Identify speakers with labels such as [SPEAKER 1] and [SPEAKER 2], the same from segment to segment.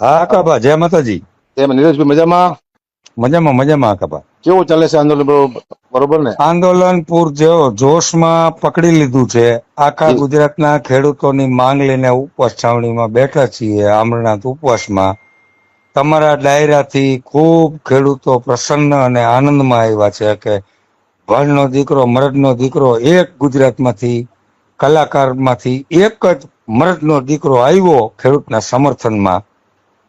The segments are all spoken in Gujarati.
[SPEAKER 1] હા આકાબા, જય માતાજી.
[SPEAKER 2] એમ નીરજભાઈ મજામાં?
[SPEAKER 1] મજામાં મજામાં આકાબા.
[SPEAKER 2] કેવું ચાલે છે આંદોલન? બરોબર ને?
[SPEAKER 1] આંદોલન જોશમાં પકડી લીધું છે. આખા
[SPEAKER 2] જી
[SPEAKER 1] ગુજરાતના ખેડૂતોની માંગ લઈને ઉપવાસ છાવણીમાં બેઠા છીએ, અમરનાથ ઉપવાસમાં. તમારા ડાયરાથી ખૂબ ખેડૂતો પ્રસન્ન અને આનંદમાં આવ્યા છે કે ભણનો દીકરો મરદનો દીકરો એક ગુજરાતમાંથી, કલાકારમાંથી એક જ મરદનો દીકરો આવ્યો ખેડૂતના સમર્થનમાં.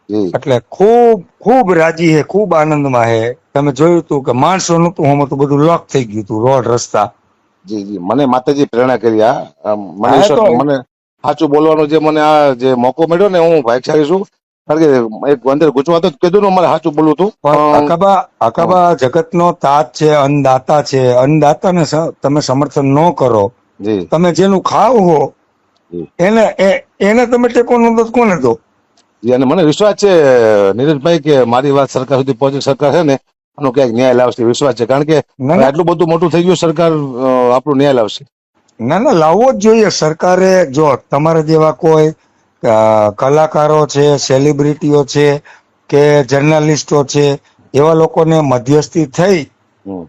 [SPEAKER 2] જી
[SPEAKER 1] એટલે ખૂબ ખૂબ રાજી હે, ખૂબ આનંદમાં હે. તમે જોયું હતું કે માણસો નતું હોતું, બધું લોક થઈ ગયું હતું, રોડ રસ્તા.
[SPEAKER 2] જી જી મને માતાજી પ્રેરણા કરી. મને
[SPEAKER 1] હા તો
[SPEAKER 2] મને સાચું બોલવાનો જે મને આ જે મોકો મળ્યો ને, હું ભાગ્યશાળી છું. કારણ કે એક અંદર ગુજરાત જ કીધું ને, મારે સાચું બોલવું હતું.
[SPEAKER 1] પણ અકાબા જગતનો તાજ છે, અન્નદાતા છે. અન્નદાતાને તમે સમર્થન ન કરો,
[SPEAKER 2] જી
[SPEAKER 1] તમે જેનું ખાવ હો
[SPEAKER 2] જી
[SPEAKER 1] એને તમે ટેકો ન દો, કોને દો?
[SPEAKER 2] જી અને મને વિશ્વાસ છે નીરજભાઈ કે મારી વાત સરકાર સુધી પહોંચે. સરકાર છે ને આનો ક્યાંક ન્યાય લાવશે, વિશ્વાસ છે. કારણ કે
[SPEAKER 1] ના ના
[SPEAKER 2] આટલું બધું મોટું થઈ ગયું, સરકાર આપણું ન્યાય લાવશે.
[SPEAKER 1] ના ના, લાવવો જ જોઈએ. સરકારે જો તમારા જેવા કોઈ કલાકારો છે, સેલિબ્રિટીઓ છે કે જર્નાલિસ્ટો છે, એવા લોકોને મધ્યસ્થી થઈ,
[SPEAKER 2] હમ.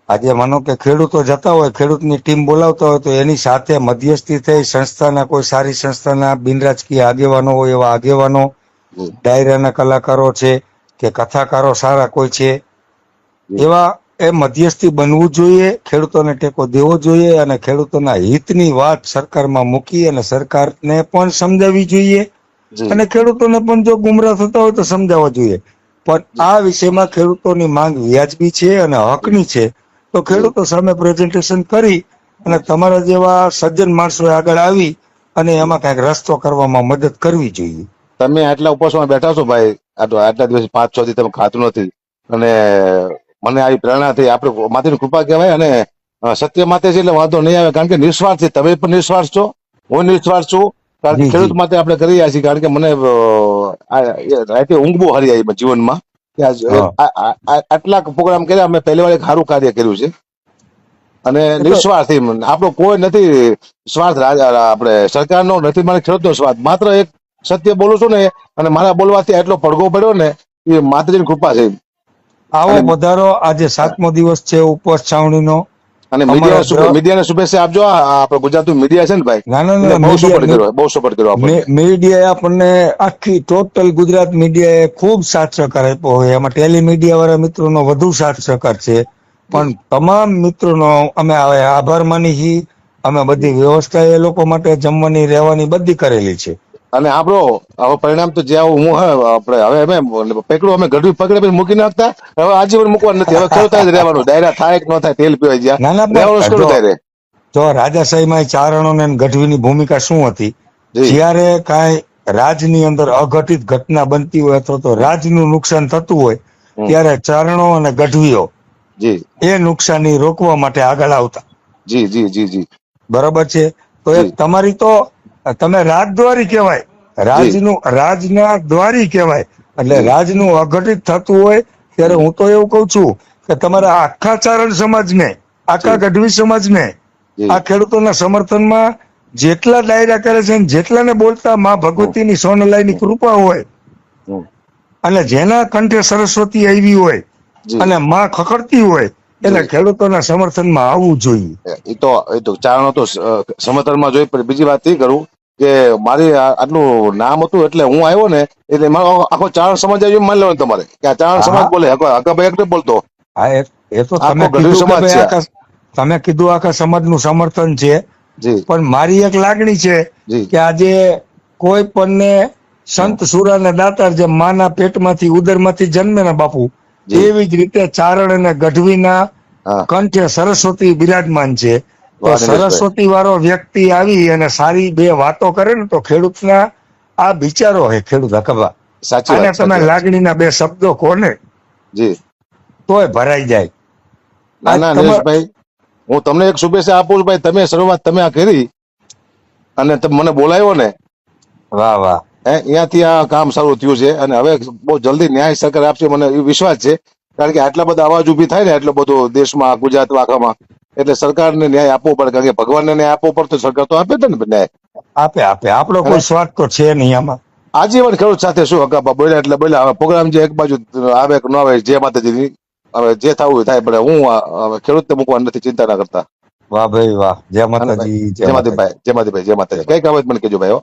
[SPEAKER 1] આજે માનો કે ખેડૂતો જતા હોય, ખેડૂતની ટીમ બોલાવતા હોય, તો એની સાથે મધ્યસ્થી થઈ સંસ્થાના, કોઈ સારી સંસ્થાના બિનરાજકીય આગેવાનો હોય એવા આગેવાનો,
[SPEAKER 2] જી
[SPEAKER 1] ડાયરાના કલાકારો છે કે કથાકારો સારા કોઈ છે,
[SPEAKER 2] જી
[SPEAKER 1] એવા એ મધ્યસ્થી બનવું જોઈએ. ખેડૂતોને ટેકો દેવો જોઈએ અને ખેડૂતોના હિતની વાત સરકારમાં મૂકી અને સરકારને પણ સમજાવવી જોઈએ
[SPEAKER 2] જી
[SPEAKER 1] અને ખેડૂતોને પણ જો ગુમરાહ થતા હોય તો સમજાવવા જોઈએ. પણ
[SPEAKER 2] જી
[SPEAKER 1] આ વિષયમાં ખેડૂતોની માંગ વ્યાજબી છે અને હકની છે, તો
[SPEAKER 2] જી
[SPEAKER 1] ખેડૂતો સામે પ્રેઝન્ટેશન કરી અને તમારા જેવા સજ્જન માણસોએ આગળ આવી અને
[SPEAKER 2] જી.
[SPEAKER 1] એમાં કઈક રસ્તો કરવામાં મદદ કરવી જોઈએ.
[SPEAKER 2] તમે આટલા ઉપવાસમાં બેઠા છો ભાઈ, આટલા દિવસ 5-6 દી તમે ખાતું નથી, અને મને આવી પ્રેરણા થઈ. આપણે માતાની કૃપા કહેવાય. અને સત્ય માટે છે એટલે વાંધો નહીં આવે. કારણ કે નિસ્વાર્થ છે, તમે પણ નિસ્વાર્થ છો, હું નિસ્વાર્થ છું. કારણ કે
[SPEAKER 1] જી જી
[SPEAKER 2] ખેડૂત માટે આપણે કરી રહ્યા છીએ. કારણ કે મને રાતે ઊંઘ બહુ હારી આવી જીવનમાં કે
[SPEAKER 1] હા.
[SPEAKER 2] આટલા પ્રોગ્રામ કર્યા. અમે પહેલી વાર એક સારું કાર્ય કર્યું છે. અને
[SPEAKER 1] એ તો
[SPEAKER 2] નિસ્વાર્થ આપણો કોઈ નથી સ્વાર્થ. આપણે સરકારનો નથી, મને ખેડૂતનો સ્વાર્થ. માત્ર એક સત્ય બોલું છું ને, અને મારા બોલવાથી આટલો પડઘો પડ્યો ને, એ માતાજીની કૃપા છે.
[SPEAKER 1] આવો
[SPEAKER 2] અને
[SPEAKER 1] પધારો. આજે 7મો દિવસ છે ઉપવાસ છાવણીનો.
[SPEAKER 2] અને
[SPEAKER 1] અમારા
[SPEAKER 2] મીડિયાને શુભેચ્છા આપજો. આપણે ગુજરાતનું મીડિયા છે ને ભાઈ,
[SPEAKER 1] ના ના
[SPEAKER 2] એને
[SPEAKER 1] ના,
[SPEAKER 2] બહુ સપોર્ટ કર્યો, બહુ સપોર્ટ કર્યો આપણને.
[SPEAKER 1] મીડિયાએ આપણને આખી ટોટલ ગુજરાત મીડિયાએ ખૂબ સાથ સહકાર આપ્યો હોય. એમાં ટેલિમીડિયા વાળા મિત્રોનો વધુ સાથ સહકાર છે.
[SPEAKER 2] જી
[SPEAKER 1] પણ તમામ મિત્રોનો અમે આભાર માની છીએ. અમે બધી
[SPEAKER 2] જી.
[SPEAKER 1] વ્યવસ્થા એ લોકો માટે જમવાની રહેવાની બધી કરેલી છે.
[SPEAKER 2] અને આપણો હવે પરિણામ તો જ્યાં હું આપણે હવે અમે પકડું, અમે ગઢવી પકડે મૂકી નાખતા. હવે આજીવન મૂકવાનું નથી. હવે ખેડૂત જ રહેવાનું. ડાયરા થાય કે ન થાય, તેલ પીવાય જ્યાં
[SPEAKER 1] ના ના,
[SPEAKER 2] રહેવાનું જ
[SPEAKER 1] પણ
[SPEAKER 2] ખેડૂત રહે.
[SPEAKER 1] જો રાજાશાહીમાં ચારણોને અને ગઢવીની ભૂમિકા શું હતી?
[SPEAKER 2] જી
[SPEAKER 1] જ્યારે કાંઈ રાજની અંદર અઘટિત ઘટના બનતી હોય અથવા તો રાજનું નુકસાન થતું હોય,
[SPEAKER 2] હમ.
[SPEAKER 1] ત્યારે ચારણો અને ગઢવીઓ
[SPEAKER 2] જી
[SPEAKER 1] એ નુકસાની રોકવા માટે આગળ આવતા.
[SPEAKER 2] જી જી જી જી
[SPEAKER 1] બરોબર છે. તો એક
[SPEAKER 2] જી
[SPEAKER 1] તમારી તો તમે રાજદ્વારી કહેવાય,
[SPEAKER 2] જી
[SPEAKER 1] રાજના દ્વારી કહેવાય. એટલે
[SPEAKER 2] જી
[SPEAKER 1] રાજનું અઘટિત થતું હોય ત્યારે હું તો એવું કઉ છું કે તમારા આખા ચારણ સમાજને, આખા
[SPEAKER 2] જી
[SPEAKER 1] ગઢવી સમાજને આ
[SPEAKER 2] જી
[SPEAKER 1] ખેડૂતોના સમર્થનમાં જેટલા ડાયરા કરે છે ને જેટલાને બોલતા માં
[SPEAKER 2] હમ.
[SPEAKER 1] ભગવતીની સોનલાઈની
[SPEAKER 2] હમ.
[SPEAKER 1] કૃપા હોય
[SPEAKER 2] હમ.
[SPEAKER 1] અને જેના કંઠે સરસ્વતી આવી હોય
[SPEAKER 2] જી
[SPEAKER 1] અને માં ખખડતી હોય, એટલે
[SPEAKER 2] જી
[SPEAKER 1] ખેડૂતોના સમર્થનમાં આવવું જોઈએ.
[SPEAKER 2] એ તો ચારણો તો સમર્થનમાં જોઈ. પણ બીજી વાત એ કરું કે મારી આટલું નામ હતું એટલે હું આવ્યો ને, એટલે મારો આખો ચારણ સમાજ આવ્યો માની લેવાનું તમારે કે આ ચારણ
[SPEAKER 1] હા
[SPEAKER 2] સમાજ
[SPEAKER 1] હા
[SPEAKER 2] બોલે. હકાભાઈ એક બોલતો,
[SPEAKER 1] હા, એ તો
[SPEAKER 2] આખો
[SPEAKER 1] તમે
[SPEAKER 2] ગઢવી
[SPEAKER 1] કીધું કે
[SPEAKER 2] સમાજ
[SPEAKER 1] ભાઈ
[SPEAKER 2] છે આ.
[SPEAKER 1] આખા, તમે કીધું આખા સમાજનું સમર્થન છે.
[SPEAKER 2] જી
[SPEAKER 1] પણ મારી એક લાગણી છે
[SPEAKER 2] જી
[SPEAKER 1] કે આજે કોઈ પણને
[SPEAKER 2] હમ.
[SPEAKER 1] સંત સુરા અને દાતાર જે માના પેટમાંથી ઉદરમાંથી જન્મે ને બાપુ,
[SPEAKER 2] જી
[SPEAKER 1] એવી જ રીતે ચારણ અને ગઢવીના
[SPEAKER 2] હા.
[SPEAKER 1] કંઠે સરસ્વતી બિરાજમાન છે. તો
[SPEAKER 2] વાહ નિલેશભાઈ,
[SPEAKER 1] સરસ્વતી વાળો વ્યક્તિ આવી અને સારી બે વાતો કરે ને, તો ખેડૂતના આ વિચારો હે ખેડૂત હકબા.
[SPEAKER 2] સાચી
[SPEAKER 1] આને
[SPEAKER 2] વાત,
[SPEAKER 1] તમે
[SPEAKER 2] સાચી વાત છે.
[SPEAKER 1] લાગણીના બે શબ્દો કોને
[SPEAKER 2] જી
[SPEAKER 1] તોય ભરાઈ જાય.
[SPEAKER 2] ના
[SPEAKER 1] આજ
[SPEAKER 2] ના
[SPEAKER 1] તમાર
[SPEAKER 2] નિલેશભાઈ, હું તમને એક શુભેચ્છા આપું છું ભાઈ. તમે શરૂઆત તમે આ કરી અને તમે મને બોલાવ્યો ને,
[SPEAKER 1] વાહ વાહ.
[SPEAKER 2] અહીંયાથી આ કામ સારું થયું છે. અને હવે બહુ જલ્દી ન્યાય સરકાર આપશે, મને એ વિશ્વાસ છે. કારણ કે આટલા બધા અવાજ ઉભી થાય ને, એટલો બધો દેશમાં, ગુજરાત આખામાં, એટલે સરકારને ન્યાય આપવો પડે. કારણ કે ભગવાનને ન્યાય આપવો પડતો, સરકાર તો આપે છે ને ન્યાય.
[SPEAKER 1] આપે આપે, આપણો
[SPEAKER 2] અને
[SPEAKER 1] કોઈ સ્વાર્થ તો છે નહીં આમાં.
[SPEAKER 2] આજીવન ખેડૂત સાથે શું હકાપા બોલ્યા એટલે બોલ્યા. હવે પ્રોગ્રામ જે એક બાજુ આવે કે ન આવે, જે માતાજીની હવે જે થવું હોય થાય, પણ હું હવે ખેડૂતને મૂકવા નથી, ચિંતા ના કરતા.
[SPEAKER 1] વાહ ભાઈ વાહ, જય
[SPEAKER 2] અને ભાઈ
[SPEAKER 1] માતાજી, જય
[SPEAKER 2] જય
[SPEAKER 1] માતાજી.
[SPEAKER 2] માતાજી ભાઈ, જય માતાજી ભાઈ, જય માતાજી. કઈ કામ હોય તો મને કહેજો ભાઈ હો.